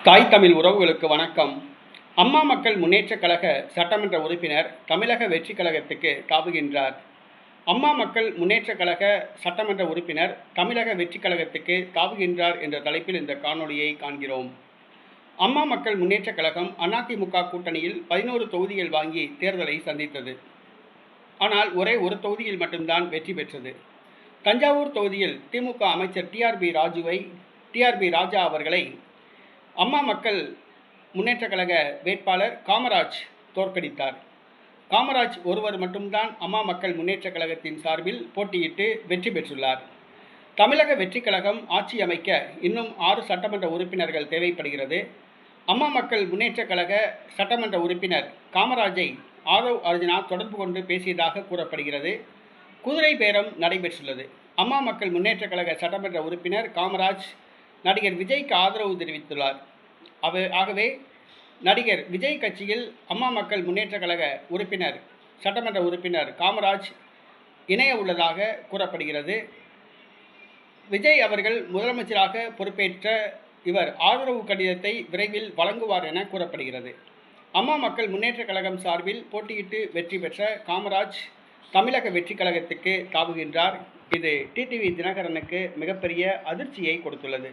தாய் தமிழ் உறவுகளுக்கு வணக்கம். அம்மா மக்கள் முன்னேற்றக் கழக சட்டமன்ற உறுப்பினர் தமிழக வெற்றிக் கழகத்துக்கு தாவுகின்றார். அம்மா மக்கள் முன்னேற்றக் கழக சட்டமன்ற உறுப்பினர் தமிழக வெற்றிக் கழகத்துக்கு தாவுகின்றார் என்ற தலைப்பில் இந்த காணொளியை காண்கிறோம். அம்மா மக்கள் முன்னேற்றக் கழகம் அதிமுக கூட்டணியில் 11 தொகுதிகள் வாங்கி தேர்தலை சந்தித்தது. ஆனால் ஒரே ஒரு தொகுதியில் மட்டும்தான் வெற்றி பெற்றது. தஞ்சாவூர் தொகுதியில் திமுக அமைச்சர் டிஆர்பி ராஜா அவர்களை அம்மா மக்கள் முன்னேற்றக் கழக வேட்பாளர் காமராஜ் தோற்கடித்தார். காமராஜ் ஒருவர் மட்டும்தான் அம்மா மக்கள் முன்னேற்றக் கழகத்தின் சார்பில் போட்டியிட்டு வெற்றி பெற்றுள்ளார். தமிழக வெற்றிக் கழகம் ஆட்சி அமைக்க இன்னும் 6 சட்டமன்ற உறுப்பினர்கள் தேவைப்படுகிறது. அம்மா மக்கள் முன்னேற்றக் கழக சட்டமன்ற உறுப்பினர் காமராஜை ஆரவ் அர்ஜுனா தொடர்பு கொண்டு பேசியதாக கூறப்படுகிறது. குதிரை பேரம் நடைபெற்றுள்ளது. அம்மா மக்கள் முன்னேற்றக் கழக சட்டமன்ற உறுப்பினர் காமராஜ் நடிகர் விஜய்க்கு ஆதரவு தெரிவித்துள்ளார். ஆகவே நடிகர் விஜய் கட்சியில் அம்மா மக்கள் முன்னேற்றக் கழக சட்டமன்ற உறுப்பினர் காமராஜ் இணைய உள்ளதாக கூறப்படுகிறது. விஜய் அவர்கள் முதலமைச்சராக பொறுப்பேற்ற இவர் ஆதரவு கடிதத்தை விரைவில் வழங்குவார் என கூறப்படுகிறது. அம்மா மக்கள் முன்னேற்றக் கழகம் சார்பில் போட்டியிட்டு வெற்றி பெற்ற காமராஜ் தமிழக வெற்றிக் கழகத்துக்கு தாவுகின்றார். இது டிடிவி தினகரனுக்கு மிகப்பெரிய அதிர்ச்சியை கொடுத்துள்ளது.